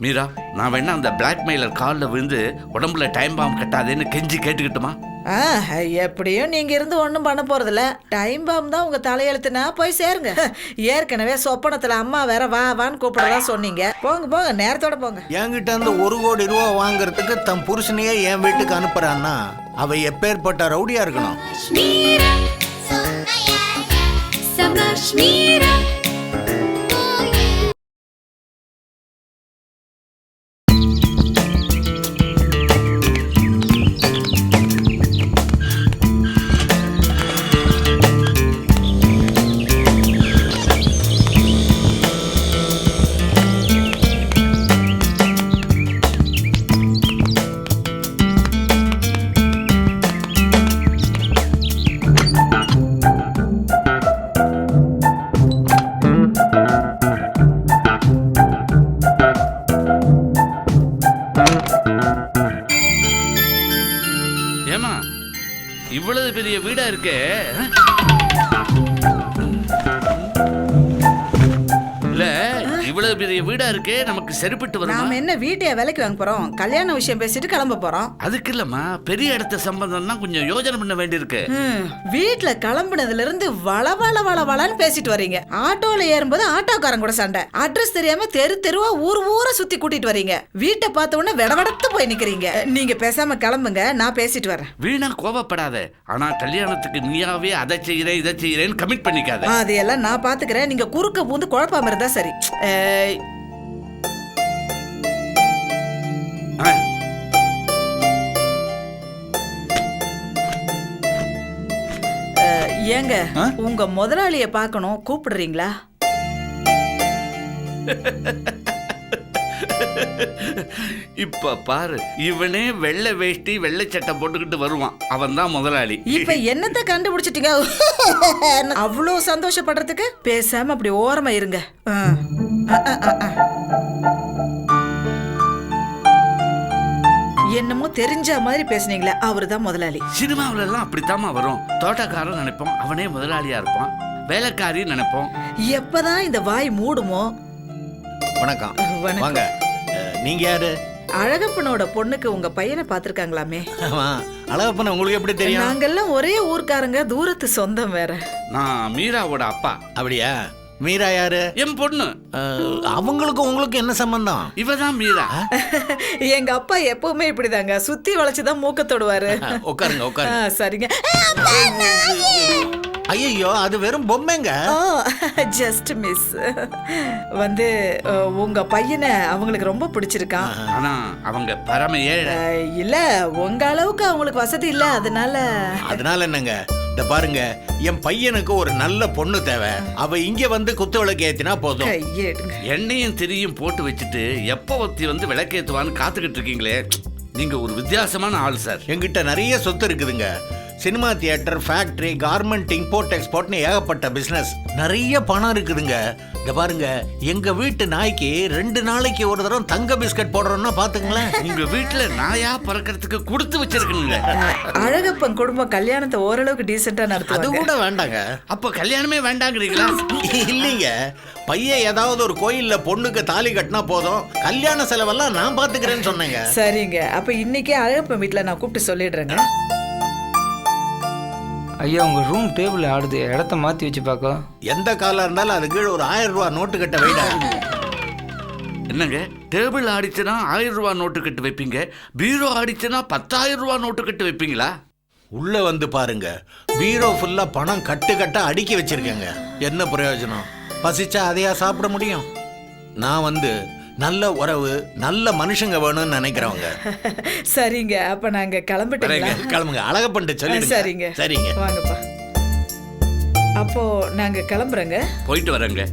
மீரா, நான் வேணா அந்த பிளாக்மெயிலர் காலில் விழுந்து உடம்புல டைம் பாம் கட்டாதேன்னு கெஞ்சி கேட்டுக்கிட்டுமா? எப்படியும் நீங்க இருந்து ஒன்றும் பண்ண போறதில்ல. டைம் பாம் தான் உங்க தலையெழுத்துனா போய் சேருங்க. ஏற்கனவே சொப்பனத்துல அம்மா வேற வா வான்னு கூப்பிடறதா சொன்னீங்க. போங்க போங்க, நேரத்தோட போங்க. என்கிட்ட இருந்து 1 கோடி ரூபா வாங்குறதுக்கு தன் புருஷனையே என் வீட்டுக்கு அனுப்புறான்னா அவ எப்பேற்பட்ட ரவுடியா இருக்கணும். ஏமா இவ்வளவு பெரிய வீடா இருக்கே, இல்ல இவ்வளவு பெரிய வீடா இருக்கே, நமக்கு சரிப்பட்டு வருமா? நாம என்ன வீட்டைய விலைக்கு வாங்க போறோம்? கல்யாண விஷயம் பேசிட்டு கிளம்ப போறோம். அதுக்கு இல்லம்மா, பெரிய இடத்த சம்பந்தம்னா கொஞ்சம் யோசனை பண்ண வேண்டியிருக்கு. வீட்டுல கிளம்புனதுல இருந்து வளன்னு பேசிட்டு வர்றீங்க. ஆட்டோல ஏறும்போது ஆட்டோக்காரன் கூட சண்டை. அட்ரஸ் தெரியாம தெருவா ஊரை சுத்தி கூட்டிட்டு வர்றீங்க. வீட்டை பார்த்த உடனே விடவடத்து போய் நிக்கிறீங்க. நீங்க பேசாம கிளம்புங்க, நான் பேசிட்டு வரேன். வீணா கோபப்படாத. ஆனா கல்யாணத்துக்கு நீயாவே அதை செய்யறேன் இதை செய்யறேன்னு கமிட் பண்ணிக்காத. அதையெல்லாம் நான் பாத்துக்கிறேன். நீங்க குறுக்க பூந்து குழப்பாம இருந்தா சரி. ஏங்க, உங்க முதலாளிய பார்க்கணும், கூப்பிடுறீங்களா? இப்ப பாரு, இவனே வெள்ளை வேஷ்டி வெள்ளை சட்டை போட்டுக்கிட்டு வருவான். அவன் தான் முதலாளி. இப்ப என்னத்த கண்டுபிடிச்சிட்டீங்க? அவ்வளவு சந்தோஷப்படுறதுக்கு பேசாம அப்படி ஓரமா இருங்க. என்னமோ தெரிஞ்ச மாதிரி பேசுனீங்களே, அவருதான் முதலாளி. சினிமாவில எல்லாம் அப்படித்தாமா வரும். தோட்டக்காரன் நினைப்போம், அவனே முதலாளியா இருப்பான். வேலைக்காரி நினைப்போம். எப்பதான் இந்த வாய் மூடுமோ? வணக்கம். வாங்க. நீங்க யாரு? அழகப்பனோட பொண்ணுக்கு உங்க பையனை பாத்துருக்காங்களாமே. அழகப்பன உங்களுக்கு எப்படி தெரியும்? நாங்கெல்லாம் ஒரே ஊர்க்காரங்க, தூரத்து சொந்தம் வேற. நான் மீராவோட அப்பா. அப்படியா? மீரா யாரு? என் பொண்ணு. அவங்களுக்கு உங்களுக்கு என்ன சம்பந்தம்? இவதான் மீரா. எங்க அப்பா எப்பவுமே இப்படிதாங்க, சுத்தி வளைச்சுதான் மூக்க தொடுவாரு. உட்காருங்க உட்காருங்க. சரிங்க. ஐயோ, அது வெறும் பொம்மைங்க. Just miss. வந்து உங்க பையனை அவங்களுக்கு ரொம்ப பிடிச்சிருக்கான். ஆனா அவங்க பரம ஏழை. இல்ல, உங்க அளவுக்கு அவங்களுக்கு வசதி இல்ல, அதனால என்னங்க, இந்த பாருங்க, என் பையனுக்கு ஒரு நல்ல பொண்ணு தேவை. அவ இங்க வந்து குத்து விளக்கு ஏத்தினா போதும். எண்ணெயும் திரியும் போட்டு வச்சுட்டு எப்ப ஒத்தி வந்து விளக்கேத்துவான்னு காத்துக்கிட்டு இருக்கீங்களே, நீங்க ஒரு வித்தியாசமான ஆள் சார். என்கிட்ட நிறைய சொத்து இருக்குதுங்க. Cinema theatre, factory, garment, import எக்ஸ்போர்ட்னு ஏகப்பட்ட பிசினஸ். நிறைய பணம் இருக்குதுங்க. இந்த பாருங்க, எங்க வீட்டு நாய்க்கு 2 நாளைக்கு ஒரு தடவை தங்க பிஸ்கட் போடுறோம்னா பாத்துங்களேன். உங்க வீட்டுல நாயா பறக்கிறதுக்கு கொடுத்து வச்சிருக்கீங்க. அழகப்பன் குடும்பம் கல்யாணத்தை ஓரளவுக்கு டீசெண்டா நடத்தும். அது கூட வேண்டாங்க. அப்ப கல்யாணமே வேண்டாங்கிறீங்களா? இல்லைங்க, பையன் ஏதாவது ஒரு கோயில்ல பொண்ணுக்கு தாலி கட்டினா போதும், கல்யாண செலவெல்லாம் நான் பாத்துக்கிறேன்னு சொன்னேங்க. சரிங்க, அப்ப இன்னைக்கே அழகப்பன் வீட்டுல நான் கூப்பிட்டு சொல்லிடுறேங்க. ஐயா, உங்க ரூம் டேபிள் ஆடுது, இடத்த மாத்தி வச்சு பார்க்க. எந்த காலம் இருந்தாலும் அது கீழே ஒரு 1000 ரூபா நோட்டு கட்ட வைடா. என்னங்க, டேபிள் ஆடிச்சுன்னா 1000 ரூபா நோட்டு கட்டு வைப்பீங்க, பீரோ ஆடிச்சுன்னா 10,000 ரூபா நோட்டு கட்டு வைப்பீங்களா? உள்ள வந்து பாருங்க, பீரோ ஃபுல்லா பணம் கட்டு கட்ட அடுக்கி வச்சிருக்கேங்க. என்ன பிரயோஜனம்? பசிச்சா அதையா சாப்பிட முடியும்? நான் வந்து நல்ல உறவு, நல்ல மனுஷங்க வேணும்னு நினைக்கிறவங்க. சரிங்க, அப்ப நாங்க கிளம்பிட்டோம். கிளம்புங்க. அழகப்பன்ட்டு சொல்லிடுங்க. சரிங்க சரிங்க, வாங்கப்பா. அப்போ நாங்க கிளம்புறோங்க. போயிட்டு வரேங்க.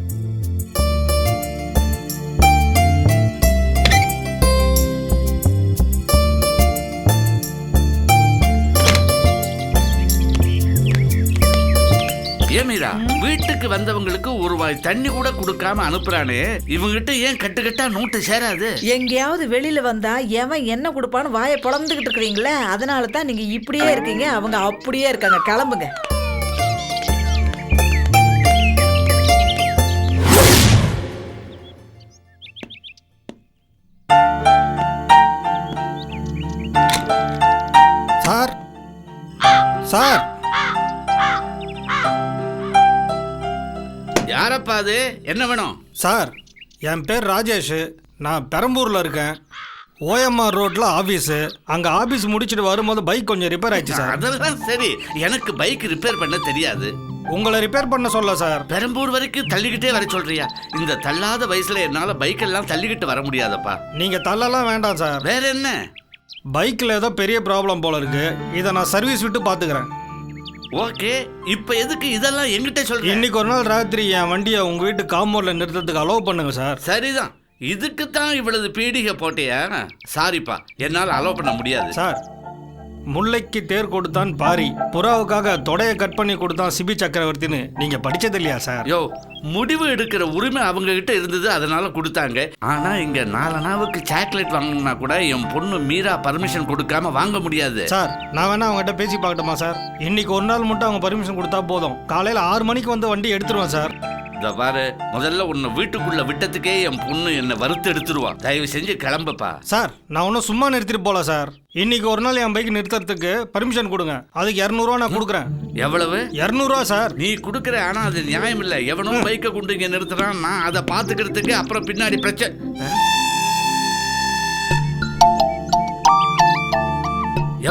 ஏமீரா, வீட்டுக்கு வந்தவங்களுக்கு ஒரு வாய் தண்ணி கூட கொடுக்காம அனுப்புறானே, இவங்கிட்ட ஏன் கட்டுக்கட்டா நோட்டு சேராது? எங்கேயாவது வெளியில வந்தா எவன் என்ன கொடுப்பான்னு வாயை பொளந்துகிட்டு இருக்கிறீங்களே, அதனால தான் நீங்க இப்படியே இருக்கீங்க, அவங்க அப்படியே இருக்காங்க. கிளம்புங்க. சார். யாரப்பா அது? என்ன வேணும்? சார், என் பேர் ராஜேஷ். நான் பெரம்பூரில் இருக்கேன். ஓஎம்ஆர் ரோட்டில் ஆஃபீஸு. அங்கே ஆஃபீஸ் முடிச்சுட்டு வரும்போது பைக் கொஞ்சம் ரிப்பேர் ஆயிடுச்சு சார். அதெல்லாம் சரி, எனக்கு பைக் ரிப்பேர் பண்ண தெரியாது. உங்களை ரிப்பேர் பண்ண சொல்ல சார். பெரம்பூர் வரைக்கும் தள்ளிக்கிட்டே வர சொல்றியா? இந்த தள்ளாத வயசுல என்னால பைக் எல்லாம் தள்ளிக்கிட்டு வர முடியாதப்பா. நீங்கள் தள்ளலாம் வேண்டாம் சார். வேற என்ன? பைக்கில் ஏதோ பெரிய ப்ராப்ளம் போல இருக்கு. இதை நான் சர்வீஸ் விட்டு பார்த்துக்கிறேன். ஓகே, இப்ப எதுக்கு இதெல்லாம் என்கிட்ட சொல்றீங்க? இன்னைக்கு ஒரு நாள் ராத்திரி என் வண்டியை உங்கள் வீட்டு காம்பவுண்டில் நிறுத்தத்துக்கு அலோவ் பண்ணுங்க சார். சரிதான், இதுக்கு தான் இவ்வளவு பீடிகை போட்டியா? சாரிப்பா, என்னால் அலோவ் பண்ண முடியாது. சார், முல்லைக்கு தேர் கொடுத்தான் பாரி, புறாவுக்காக தொடையை கட் பண்ணி கொடுத்தான் சிபி சக்கரவர்த்தின்னு நீங்க படிச்சது இல்லையா சார்? யோ, முடிவு எடுக்கிற உரிமை அவங்க கிட்ட இருந்தது, அதனால கொடுத்தாங்க. ஆனா இங்க 4 நாவுக்கு சாக்லேட் வாங்கினா கூட என் பொண்ணு மீரா பர்மிஷன் கொடுக்காம வாங்க முடியாது. சார், நான் வேணா அவங்ககிட்ட பேசி பார்க்கட்டுமா சார்? இன்னைக்கு ஒரு நாள் மட்டும் அவங்க பர்மிஷன் கொடுத்தா போதும். காலையில 6 மணிக்கு வந்து வண்டி எடுத்துருவேன் சார். இந்த பாரு, முதல்ல உன்னை வீட்டுக்குள்ள விட்டதுக்கே என் பொண்ணு என்னை வறுத்து எடுத்துருவா. தயவு செஞ்சு கிளம்புப்பா. சார், நான் ஒன்றும் சும்மா நிறுத்திட்டு போல சார். இன்னைக்கு ஒரு நாள் என் பைக் நிறுத்துறதுக்கு பர்மிஷன் கொடுங்க. அதுக்கு 200 நான் கொடுக்குறேன். எவ்வளவு? 200 சார். நீ கொடுக்குற, ஆனா அது நியாயம் இல்ல. எவனோ பைக்கை கொண்டு இங்க நிறுத்துறான், நான் அதை பாத்துக்கிறதுக்கு அப்புறம் பின்னாடி பிரச்சனை.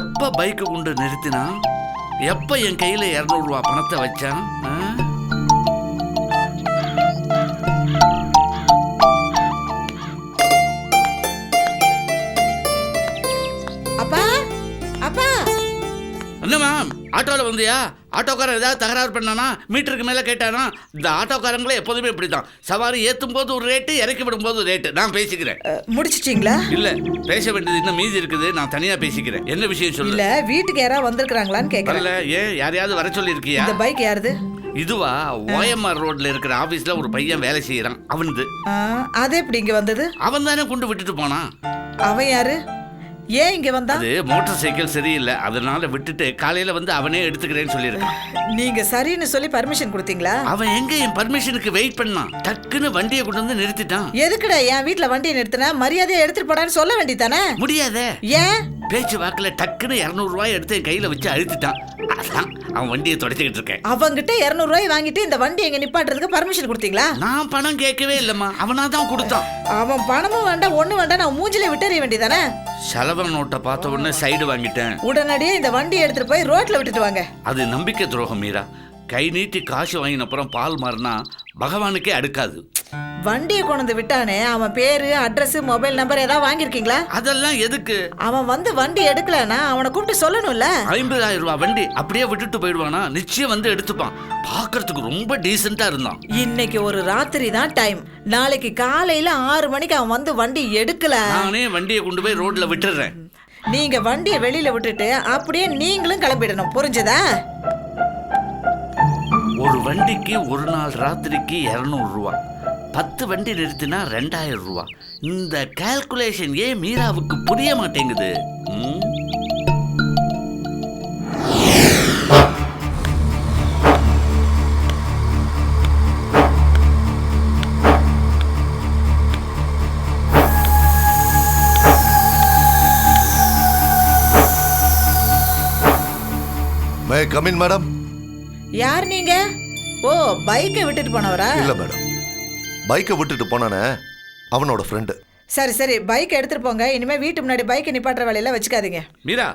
எப்ப பைக்கை கொண்டு நிறுத்தினா, எப்ப என் கையில 200 ரூபா பணத்தை வச்சான்? அப்பா அப்பா, என்னம்மா, ஆட்டோவில் வந்தியா? ஆட்டோக்காரன் ஏதாவது தகராறு பண்ணானா? மீட்டருக்கு மேலே கேட்டானா? இந்த ஆட்டோக்காரங்களே எப்போதுமே இப்படி தான். சவாரி ஏற்றும் போது ஒரு ரேட்டு, இறக்கி விடும்போது ரேட்டு. நான் பேசிக்கிறேன். முடிச்சிட்டீங்களா? இல்ல, பேச வேண்டியது இன்னும் மீதி இருக்குது. நான் தனியா பேசிக்கிறேன். என்ன விஷயம் சொல்லு. இல்ல, வீட்டுக்கு யாராவது வந்திருக்காங்களான்னு கேட்கறேன். வரல. ஏன், யாரையாவது வர சொல்லி இருக்கியா? இந்த பைக் யாருது? இதுவா? ஓஎம்ஆர் ரோட்ல இருக்கிற ஆபீஸ்ல ஒரு பையன் வேலை செய்யறான், அவனுது. அது எப்படி இங்க வந்தது? அவன் தானே கொண்டு விட்டுட்டு போனான். அவன் யாரு? ஏன் இங்க வந்தா? அது மோட்டார் சைக்கிள் சரியில்லை, அதனால விட்டுட்டு காலையில வந்து அவனே எடுத்துக்கிறேன்னு சொல்லியிருக்கான். நீங்க சரின்னு சொல்லி பர்மிஷன் கொடுத்தீங்களா? அவன் எங்க என் பர்மிஷனுக்கு வெயிட் பண்ணான், டக்குன்னு வண்டியை கொண்டு வந்து நிறுத்திட்டான். எதுக்குடா என் வீட்டுல வண்டியை நிறுத்தினா? மரியாதையை எடுத்துட்டு போடான்னு சொல்ல வேண்டியதானே? முடியாதே. ஏன்? பேச்சு வாக்குல டக்குன்னு 200 ரூபாய் எடுத்து என் கையில வச்சு அழுத்திட்டான். அதான் அவன் வண்டியை தொடச்சிக்கிட்டு இருக்கேன். அவங்கிட்ட 200 ரூபாய் வாங்கிட்டு இந்த வண்டி எங்க நிப்பாட்டுறதுக்கு பர்மிஷன் கொடுத்தீங்களா? நான் பணம் கேட்கவே இல்லம்மா, அவனா தான் கொடுத்தான். அவன் பணமும் வேண்டாம், ஒண்ணு வேண்டாம், நான் மூஞ்சில விட்டுற வேண்டியதானே? செலவு நோட்டை பார்த்த உடனே சைடு வாங்கிட்டேன். உடனடியே இந்த வண்டியை எடுத்துட்டு போய் ரோட்ல விட்டுட்டு வாங்க. அது நம்பிக்கை துரோகம் மீரா. கை நீட்டி காசு வாங்கின அப்புறம் பால் மாறினா பகவானுக்கே அடுக்காது. வண்டியை கொண்டு விட்டானே, அவன் பேரு, அட்ரஸ், மொபைல் நம்பர் ஏதாவது வாங்கியிருக்கீங்களா? அதெல்லாம் எதுக்கு? அவன் வந்து வண்டி எடுக்கலன்னா அவனை கூப்பிட்டு சொல்லணும்ல. 50,000 ரூபாய் வண்டி அப்படியே விட்டுட்டு போயிடுவானா? நிச்சயம் வந்து எடுத்துப்பான். பார்க்கறதுக்கு ரொம்ப டீசெண்டா இருந்தான். இன்னைக்கு ஒரு ராத்திரி தான் டைம். நாளைக்கு காலையில 6 மணிக்கு அவன் வந்து வண்டி எடுக்கல, நானே வண்டியை கொண்டு போய் ரோட்ல விட்டுறேன். நீங்க வண்டியை வெளியில விட்டுட்டு அப்படியே நீங்களும் கிளம்பிடணும், புரிஞ்சதா? ஒரு வண்டிக்கு ஒரு நாள் ராத்திரிக்கு 200 ரூபாய். 10 வண்டி நிறுத்தினா 2000 ரூபாய். இந்த கால்குலேஷன் ஏன் மீராவுக்கு புரிய மாட்டேங்குது? May come in madam. யார் நீங்க? ஓ, பைக்கை விட்டுட்டு போனவரா? இல்ல மேடம், பைக்கை விட்டுட்டு போனானே அவனோட ஃப்ரெண்டு. சரி சரி, பைக்கை எடுத்துட்டு போங்க. இனிமே வீட்டு முன்னாடி பைக்கை நிப்பாட்டுற வேலையில வச்சுக்காதீங்க. மீரா,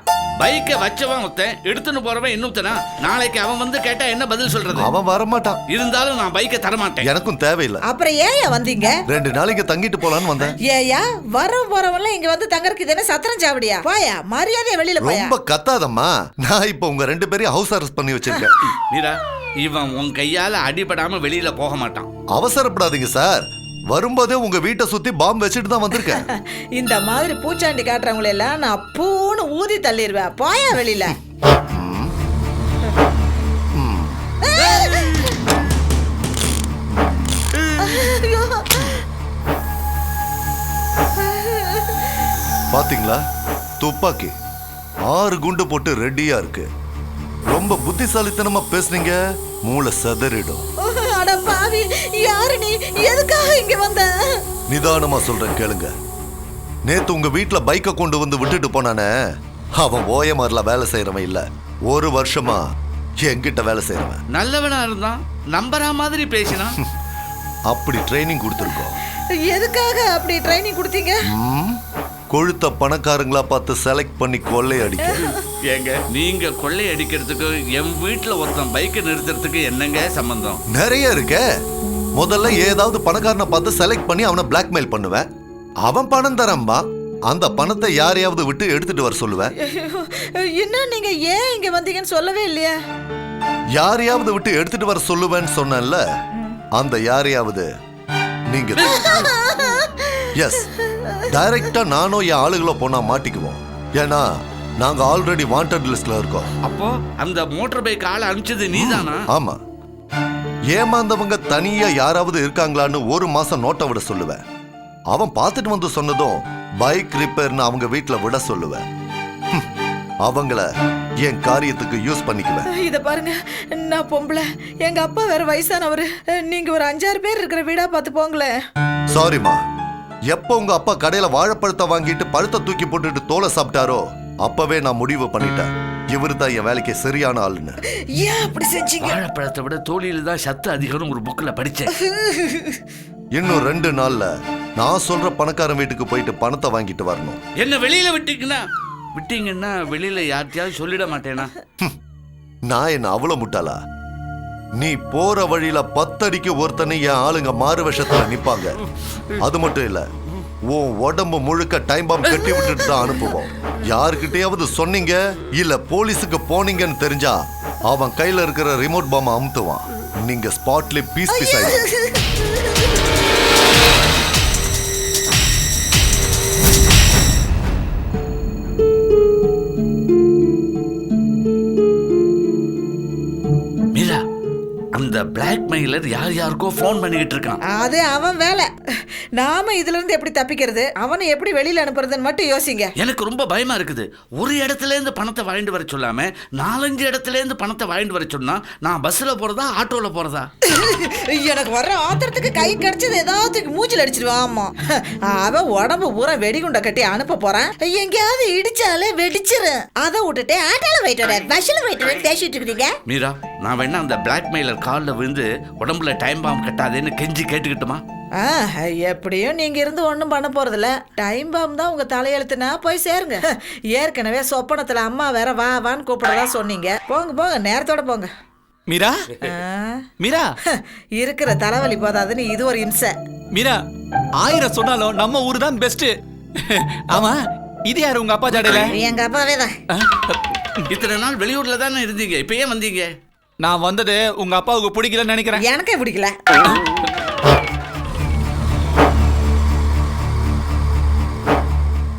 பைக்கை வச்சவன் ஒருத்தன், எடுத்துன்னு போறவன் இன்னொருத்தனா? நாளைக்கு அவன் வந்து கேட்டா என்ன பதில் சொல்றது? அவன் வரமாட்டான். இருந்தாலும் நான் பைக்கை தரமாட்டேன். எனக்கும் தேவையில்லை. அப்புறம் ஏயா வந்தீங்க? 2 நாளைக்கு தங்கிட்டு போலான்னு வந்தேன். ஏயா வரவும் போறவன்லாம் இங்க வந்து தங்கறதுக்கு இது என்ன சத்திரம் சாவடியா? போயா, மரியாதையா வெளியில போயா. ரொம்ப கத்தாதம்மா. நான் இப்போ உங்க 2 பேரையும் ஹவுஸ் அரெஸ்ட் பண்ணி வச்சிருக்கேன். மீரா, இவன் உன் கையால அடிபடாம வெளியில போக மாட்டான். அவசரப்படாதீங்க சார். வரும்போதே உங்க வீட்டை சுத்தி பாம்பு வச்சுட்டு தான் வந்திருக்கேன். இந்த மாதிரி பூச்சாண்டி காட்டுறவங்கள எல்லாம் நான் பூன்னு ஊதி தள்ளிடுவேன். போயா வெளியில. பாத்தீங்களா, துப்பாக்கி 6 குண்டு போட்டு ரெடியா இருக்கு. ரொம்ப புத்திசாலித்தனமா பேசுனீங்க, மூளை சதறிடும். அட பாவி, யாரு நீ? எதுக்காக இங்க வந்த? நிதானமா சொல்றேன் கேளுங்க. நேத்து உங்க வீட்டுல பைக்கை கொண்டு வந்து விட்டுட்டு போனானே, அவன் ஓஎம்ஆர்ல வேலை செய்யறவன் இல்ல, 1 வருஷமா என்கிட்ட வேலை செய்யறவன். நல்லவனா இருந்தான், நம்புற மாதிரி பேசினான். அப்படி ட்ரைனிங் கொடுத்துருக்கோம். எதுக்காக அப்படி ட்ரைனிங் கொடுத்தீங்க? கொழுத்த பணக்காரங்களா பார்த்து செலக்ட் பண்ணி கொள்ளை அடிக்க. ஏங்க நீங்க கொள்ளை அடிக்கிறதுக்கு என் வீட்டுல ஒருத்தன் பைக்கை நிறுத்துறதுக்கு என்னங்க சம்பந்தம்? நிறைய இருக்கே. முதல்ல ஏதாவது பணக்காரனை பார்த்து செலக்ட் பண்ணி அவனை பிளாக்மெயில் பண்ணுவேன். அவன் பணம் தரம்பா, அந்த பணத்தை யாரையாவது விட்டு எடுத்துட்டு வர சொல்லுவேன். இன்னும் நீங்க ஏன் இங்க வந்தீங்கன்னு சொல்லவே இல்லையா? யாரையாவது விட்டு எடுத்துட்டு வர சொல்லுவேன்னு சொன்னேன்ல, அந்த யாரையாவது நீங்க. எஸ், டைரக்டா நானும் என் ஆளுகளோ போனா மாட்டிக்குவோம். ஏன்னா நாங்க ஆல்ரெடி வாண்டட் லிஸ்ட்ல இருக்கோம். அப்போ அந்த மோட்டார் பைக் ஆளை அனுப்பிச்சது நீதானா? ஆமா. ஏமாந்தவங்க தனியா யாராவது இருக்காங்களான்னு 1 மாசம் நோட்டை விட சொல்லுவேன். அவன் பார்த்துட்டு வந்து சொன்னதும் பைக் ரிப்பேர்னு அவங்க வீட்டுல விட சொல்லுவேன். அவங்கள என் காரியத்துக்கு யூஸ் பண்ணிக்குவேன். இத பாருங்க, நான் பொம்பளை, எங்க அப்பா வேற வயசானவரு. நீங்க ஒரு 5-6 பேர் இருக்கிற வீடா பார்த்து போங்களேன். சாரிம்மா, எப்போ உங்க அப்பா கடையில வாழைப்பழத்தை வாங்கிட்டு பழத்தை தூக்கி போட்டுட்டு தோலை சாப்பிட்டாரோ அப்பவே நான் முடிவு பண்ணிட்டேன், இவரு தான் என் வேலைக்கு சரியான ஆளுன்னு. ஏன் அப்படி செஞ்சீங்க? வாழைப்பழத்தை விட தோலியில தான் சத்து அதிகம்னு ஒரு புக்ல படிச்சேன். இன்னும் 2 நாள்ல நான் சொல்ற பணக்காரன் வீட்டுக்கு போயிட்டு பணத்தை வாங்கிட்டு வரணும். என்ன வெளியில விட்டீங்கன்னா வெளியில யார்கிட்டயாவது சொல்லிட மாட்டேனா? நான் என்ன அவ்வளவு முட்டாளா? நீ போற வழியில 10 அடிக்கு ஒருத்தனை என் ஆளுங்க மாறு வேஷத்துல நிப்பாங்க. அது மட்டும் இல்ல, உன் உடம்பு முழுக்க டைம் பாம் கட்டி விட்டுட்டு தான் அனுப்புவோம். யாருக்கிட்டையாவது சொன்னீங்க இல்ல போலீஸுக்கு போனீங்கன்னு தெரிஞ்சா அவன் கையில இருக்கிற ரிமோட் பாம் அமுத்துவான். நீங்க ஸ்பாட்ல பீஸ் ஆயிடுவீங்க. அந்த பிளாக்மெயிலர் யாருக்கோ ஃபோன் பண்ணிக்கிட்டு இருக்கான். அது அவன் வேலை. நாம இதுல இருந்து எப்படி தப்பிக்கிறது, அவனை எப்படி வெளியில அனுப்புறதுன்னு மட்டும் யோசிங்க. எனக்கு ரொம்ப பயமா இருக்குது. ஒரு இடத்துல இருந்து பணத்தை வாங்கிட்டு வர சொல்லாம 4-5 இடத்துல இருந்து பணத்தை வாங்கிட்டு வர சொன்னா நான் பஸ்ல போறதா ஆட்டோல போறதா? எனக்கு வர்ற ஆத்திரத்துக்கு கை கடிச்சது ஏதாவது மூஞ்சில் அடிச்சிருவான். ஆமா, அவன் உடம்பு பூரா வெடிகுண்ட கட்டி அனுப்ப போறான். எங்கேயாவது இடிச்சாலே வெடிச்சிரு. அதை விட்டுட்டு ஆட்டோல போயிட்டு பஸ்ல போயிட்டு பேசிட்டு இருக்கீங்க. மீரா, நான் வேணா அந்த பிளாக்மெயிலர் கால்ல விழுந்து உடம்புல டைம் பாம் கட்டாதேன்னு கெஞ்சி கேட்டுக்கிட்டுமா? எப்படியும் நீங்க இருந்து ஒண்ணும் பண்ண போறதில்ல. டைம் பாம் தான் உங்க தலையெழுத்துனா போய் சேருங்க. ஏற்கனவே சொப்பனத்துல அம்மா வேற வா வான்னு கூப்பிடறதா சொன்னீங்க. போங்க நேரத்தோட போங்க. மீரா, மீரா, இருக்கிற தலைவலி போதாதுன்னு இது ஒரு இம்சை. மீரா, 1000 சொன்னாலும் நம்ம ஊரு தான் பெஸ்ட். ஆமா, இது யாரு உங்க அப்பா ஜாடையில? எங்க அப்பாவே தான். இத்தனை நாள் வெளியூர்ல தானே இருந்தீங்க, இப்ப ஏன் வந்தீங்க? நான் வந்தது உங்க அப்பாவுக்கு பிடிக்கலன்னு நினைக்கிறேன். எனக்கே பிடிக்கல.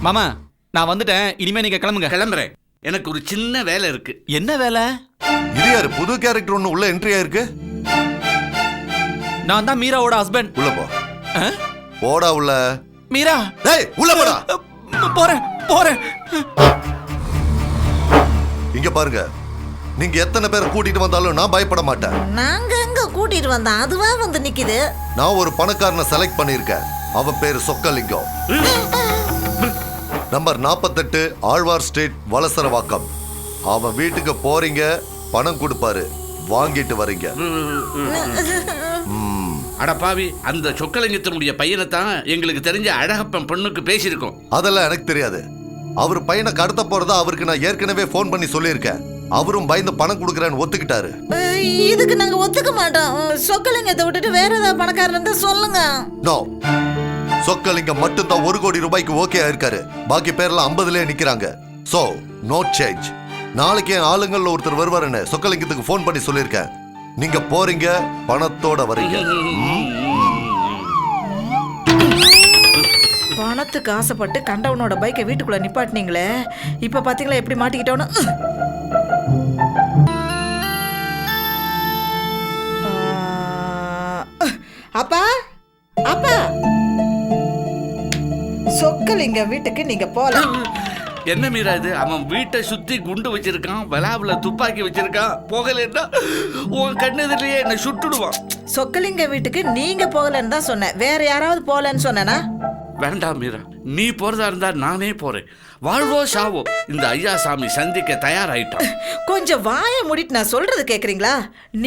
மாமா, நான் வந்துட்டேன். இனிமே நீங்க கிளம்புங்க. கிளம்புறேன். எனக்கு ஒரு சின்ன வேலை இருக்கு. என்ன வேலை? இது யாரு புது கேரக்டர் ஒண்ணு உள்ள என்ட்ரி ஆயிருக்கு? நான் தான் மீராவோட ஹஸ்பண்ட். உள்ள போ. போடா உள்ள. மீரா, டேய் உள்ள போடா. போறேன். இங்க பாருங்க, நீங்க எத்தனை பேர் கூட்டிட்டு வந்தாலும் நான் பயப்பட மாட்டேன். நாங்க எங்க கூட்டிட்டு வந்தோம், அதுவா வந்து நிக்குது. நான் ஒரு பணக்காரனை செலக்ட் பண்ணிருக்கேன். அவன் பேரு சொக்கலிங்கம். Number 48 Alwar street, Valasaravakkam. அவன் வீட்டுக்கு போறீங்க, பணம் கொடுப்பாரு, வாங்கிட்டு வரீங்க. அடப்பாவி, அந்த சொக்கலிங்கத்தினுடைய பையனை தான் எங்களுக்கு தெரிஞ்ச அழகப்பன் பொண்ணுக்கு பேசியிருக்கோம். அதெல்லாம் எனக்கு தெரியாது. அவர் பையனை கடத்த போறதா அவருக்கு நான் ஏற்கனவே போன் பண்ணி சொல்லியிருக்கேன். அவரும் பயந்து பணம் கொடுக்கறேன்னு ஒத்துக்கிட்டாரு. இதுக்கு நாங்க ஒத்துக்க மாட்டோம். சொக்கலிங்கத்தை விட்டுட்டு வேற ஏதாவது பணக்காரன் இருந்தா சொல்லுங்க. நோ, சொக்கலிங்கம் மட்டும் தான் 1 கோடி ரூபாய்க்கு ஓகே ஆயிருக்காரு. பாக்கி பேர்லாம் 50லயே நிக்கிறாங்க. So no change. நாளைக்கு என் ஆளுங்கள்ல ஒருத்தர் வருவாருன்னு சொக்கலிங்கத்துக்கு போன் பண்ணி சொல்லியிருக்கேன். நீங்க போறீங்க, பணத்தோட வரீங்க. பணத்துக்கு ஆசைப்பட்டு கண்டவனோட பைக்கை வீட்டுக்குள்ள நிப்பாட்டினீங்களே, இப்ப பாத்தீங்களா எப்படி மாட்டிக்கிட்டோன்னு. அப்பா, அப்பா, சொக்கலிங்க வீட்டுக்கு நீங்க போல. என்ன மீரா இது? அவன் வீட்டை சுத்தி குண்டு வச்சிருக்கான், விளாவுல துப்பாக்கி வச்சிருக்கான். போகலன்னா உன் கண்ணெதிரிலேயே என்ன சுட்டுடுவான். சொக்கலிங்க வீட்டுக்கு நீங்க போகலன்னு தான் சொன்னேன். வேற யாராவது போகலன்னு சொன்னேனா? வேண்டாம் மீரா, நீ போறதா இருந்தா நானே போறேன். வாழ்வோ சாவோ இந்த ஐயா சாமி சந்திக்க தயாராயிட்டான். கொஞ்சம் வாயை மூடிட்டு நான் சொல்றது கேக்குறீங்களா?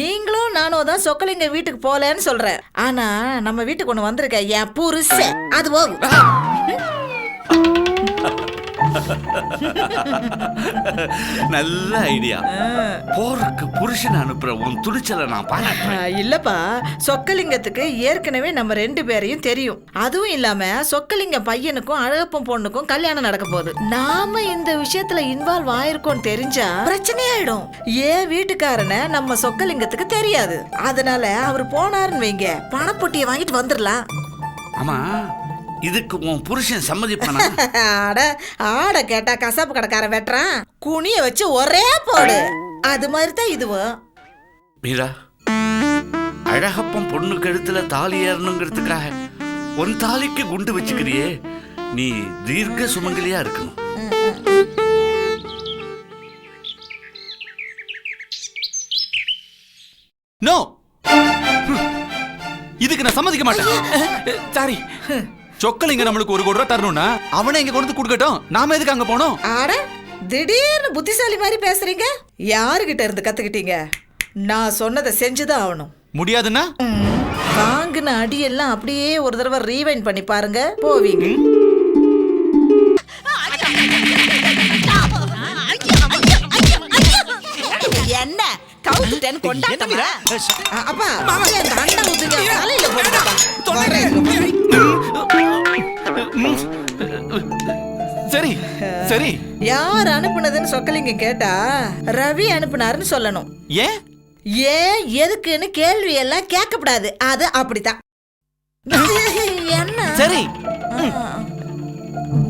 நீங்களும் நானும் தான் சொக்கலிங்க வீட்டுக்கு போலன்னு சொல்றேன். ஆனா நம்ம வீட்டுக்கு ஒண்ணு வந்திருக்க என் புருஷன் அது போகும். நல்ல ஐடியா. போருக்கு புருஷன் அனுப்புற உன் துணிச்சலை நான் பாராட்டுறேன். இல்லப்பா, சொக்கலிங்கத்துக்கு ஏற்கனவே நம்ம 2 பேரையும் தெரியும். அதுவும் இல்லாம சொக்கலிங்க பையனுக்கும் அழகப்பன் பொண்ணுக்கும் கல்யாணம் நடக்க போகுது. நாம இந்த விஷயத்துல இன்வால்வ் ஆயிருக்கோம் தெரிஞ்சா பிரச்சனையாயிடும். ஏன் வீட்டுக்காரனை நம்ம சொக்கலிங்கத்துக்கு தெரியாது. அதனால அவர் போனாருன்னு வைங்க, பணப்பொட்டியை வாங்கிட்டு வந்துடலாம். ஆமா, இதுக்கு உன் புருஷன் சம்மதிப்பானா? ஆட கேட்டா கசாப்பு கடைக்காரன் வெட்டுறான், குனிய வச்சு ஒரே போடு. அது மாதிரி தான் இதுவும். மீரா, அழகப்பன் பொண்ணு கழுத்துல தாலி ஏறணுங்கிறதுக்காக உன் தாலிக்கு குண்டு வச்சுக்கிறியே, நீ தீர்க்க சுமங்கலியா இருக்கணும். நோ, இதுக்கு நான் சம்மதிக்க மாட்டேன். சாரி, சொக்கலிங்க நம்மளுக்கு 1 கோடி ரூபாய் தரணும்னா அவனே இங்க கொண்டு கொடுக்கட்டும். நாம எதுக்கு அங்க போனோம்? ஆட திடீர்னு புத்திசாலி மாதிரி பேசுறீங்க. யாருகிட்ட இருந்து கத்துக்கிட்டீங்க? நான் சொன்னதை செஞ்சுதான் ஆகணும். முடியாதுன்னா வாங்கின அடியெல்லாம் அப்படியே ஒரு தடவை ரீவைண்ட் பண்ணி பாருங்க, போவீங்க. என்ன கவுத்துட்டேன்னு கொண்டாட்டமா? அப்பா அந்த அண்டை ஊத்துங்க, தலையில போடுங்கப்பா. சரி சரி. யார் அனுப்புனதுன்னு சொக்கலிங்க கேட்டா ரவி அனுப்புனாருன்னு சொல்லணும். ஏன் ஏன் எதுக்குன்னு கேள்வி எல்லாம் கேட்கக்கூடாது. அது அப்படித்தான். என்ன சரி,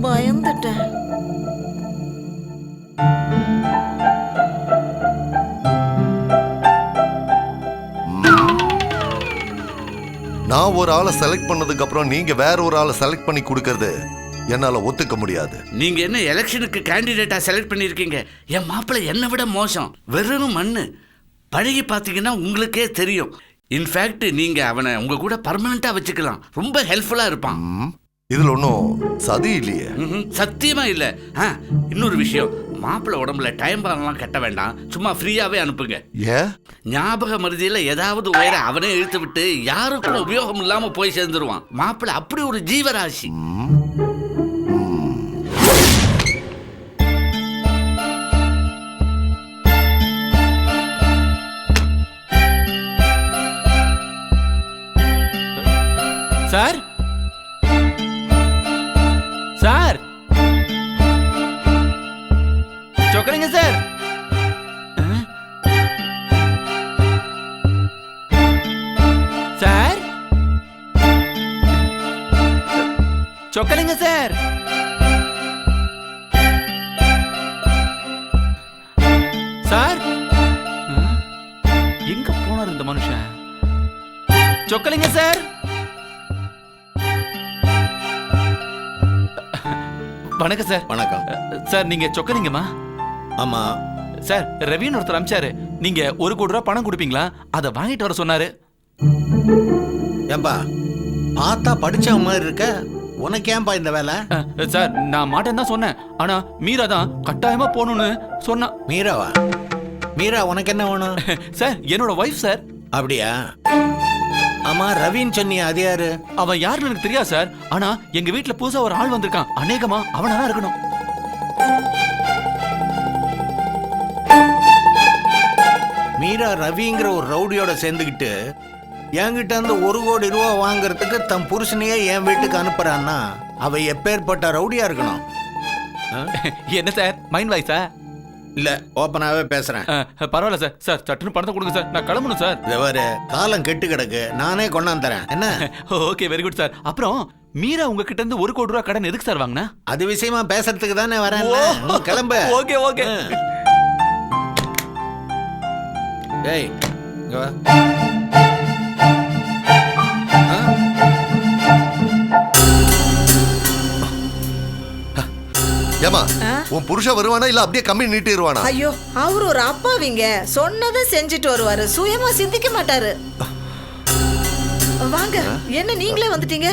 பயந்துட்டேன். நான் ஒரு ஆளை செலக்ட் பண்ணதுக்கு அப்புறம் நீங்க வேற ஒரு ஆளை செலக்ட் பண்ணி கொடுக்கறது என்னால ஒத்துக்க முடியாது. நீங்க என்ன எலெக்ஷனுக்கு கேண்டிடேட்டா செலக்ட் பண்ணிருக்கீங்க? என் மாப்பிள்ளை என்னை விட மோசம், வெறும் மண்ணு. பழகி பார்த்தீங்கன்னா உங்களுக்கே தெரியும். இன்ஃபேக்ட் நீங்க அவனை உங்க கூட பர்மனண்டா வச்சுக்கலாம். ரொம்ப ஹெல்ப்ஃபுல்லா இருப்பான். இதுல ஒன்றும் சதி இல்லையே. சத்தியமா இல்ல. இன்னொரு விஷயம், மாப்பிள்ளை உடம்புல டைம் பாரம்லாம் கட்ட வேண்டாம், சும்மா ஃப்ரீயாவே அனுப்புங்க. ஏன்? ஞாபக மருதியில ஏதாவது உயர அவனே இழுத்து விட்டு யாருக்கும் உபயோகம் இல்லாம போய் சேர்ந்துருவான். மாப்பிள்ளை அப்படி ஒரு ஜீவராசி. Sir sir, Chokkalinga sir. Sir, Chokkalinga sir. Sir, எங்க போனார் இந்த மனுஷன்? சொக்கலிங்க சார். வணக்கம் சார். வணக்கம். சார், நீங்க சொக்கலிங்கம்மா? ஆமா. சார், ரவின்னு ஒருத்தர் அமிச்சாரு. நீங்க 1 கோடி ரூபாய் பணம் கொடுப்பீங்களா? அதை வாங்கிட்டு வர சொன்னாரு. ஏன்பா பார்த்தா படிச்ச மாதிரி இருக்க, உனக்கு ஏன்பா இந்த வேலை? சார், நான் மாட்டேன்னு தான் சொன்னேன். ஆனா மீரா தான் கட்டாயமா போகணும்னு சொன்னா. மீராவா? மீரா உனக்கு என்ன வேணும்? சார், என்னோட வைஃப் சார். அப்படியா? ஆமா, ரவின்னு சொன்னியா, அது யாரு? அவன் யாருன்னு எனக்கு தெரியாது சார். ஆனா எங்க வீட்டுல புதுசா ஒரு ஆள் வந்திருக்கான். அநேகமா அவனா இருக்கணும். மீரா ரவிங்கிற ஒரு ரவுடியோட சேர்ந்துக்கிட்டு என்கிட்ட இருந்து 1 கோடி ரூபா வாங்குறதுக்கு தன் புருஷனையே என் வீட்டுக்கு அனுப்புறான்னா அவ எப்பேற்பட்ட ரவுடியா இருக்கணும்? என்ன சார், மைண்ட் வாய்ஸா? இல்ல, ஓப்பனாவே பேசுறேன். பரவாயில்ல சார். சார், சட்டுன்னு பணத்தை கொடுங்க சார், நான் கிளம்பணும் சார். இதவரு காலம் கெட்டு கிடக்கு, நானே கொண்டாந்து தரேன். என்ன? Okay, very good sir. அப்புறம் மீரா உங்ககிட்ட இருந்து 1 கோடி ரூபாய் கடன் எதுக்கு சார் வாங்கினா? அது விஷயமா பேசுறதுக்கு தானே வரேன். கிளம்பு. Okay okay. ஏய், இங்க வா. ஏமா, உன் புருஷன் வருவானா இல்ல அப்படியே கம்மி நீட்டிடுவானா? ஐயோ, அவரு ஒரு அப்பாவிங்க. சொன்னதை செஞ்சுட்டு வருவாரு, சுயமா சிந்திக்க மாட்டாரு. வாங்க, என்ன நீங்களே வந்துட்டீங்க?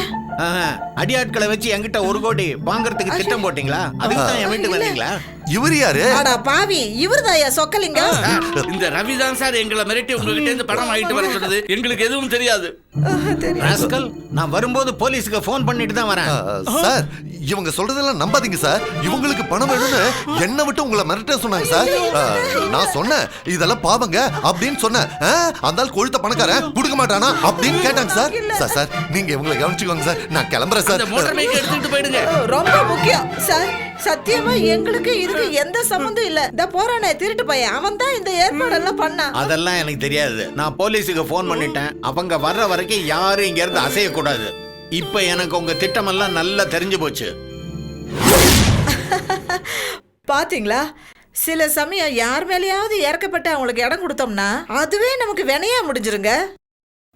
அடியாட்களை வச்சு என்கிட்ட 1 கோடி வாங்குறதுக்கு திட்டம் போட்டீங்களா? அதுக்கு தான் என் வீட்டுக்கு வந்தீங்களா? இவர் யாரு? அடா பாவி, இவர்தாயா சொக்கலிங்க. இந்த ரவி தான் சார் எங்களை மிரட்டி உங்ககிட்ட இருந்து பணம் வாங்கிட்டு வர சொன்னது. எங்களுக்கு எதுவும் தெரியாது. ராஸ்கல், நான் வரும்போது போலீஸுக்கு ஃபோன் பண்ணிட்டு தான் வரேன். சார், இவங்க சொல்றதெல்லாம் நம்பாதீங்க சார். இவங்களுக்கு பணம் வேணும்னு என்ன விட்டு உங்களை மிரட்ட சொன்னாங்க சார். நான் சொன்னேன் இதெல்லாம் பாவங்க அப்படின்னு சொன்னேன். அந்த ஆள் கொழுத்த பணக்காரன் கொடுக்க மாட்டானா அப்படின்னு கேட்டாங்க சார். சார் சார் நீங்க இவங்களை கவனிச்சுக்கோங்க சார். நான் கிளம்புறேன் சார். அந்த மோட்டார் பைக் எடுத்துட்டு போயிடுங்க. ரொம்ப முக்கியம் சார். சத்தியமா எங்களுக்கு இதுக்கு எந்த சம்பந்தம் இல்ல. இந்த போறானே திருட்டு பையன், அவன் தான் இந்த ஏற்பாடெல்லாம் பண்ணான். அதெல்லாம் எனக்கு தெரியாது. நான் போலீஸுக்கு ஃபோன் பண்ணிட்டேன். அவங்க வர்ற வரைக்கும் யாரும் இங்க இருந்து அசையக்கூடாது. இப்ப எனக்கு உங்க திட்டமெல்லாம் நல்லா தெரிஞ்சு போச்சு. பாத்தீங்களா, சில சமயம் யார் மேலேயாவது இறக்கப்பட்டு அவங்களுக்கு இடம் கொடுத்தோம்னா அதுவே நமக்கு வினையா முடிஞ்சிருங்க.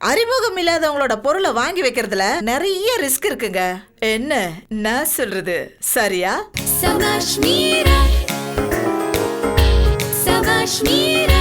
அறிமுகம் இல்லாதவங்களோட பொருளை வாங்கி வைக்கிறதுல நிறைய ரிஸ்க் இருக்குங்க. என்ன நான் சொல்றது சரியா? Savaş Mira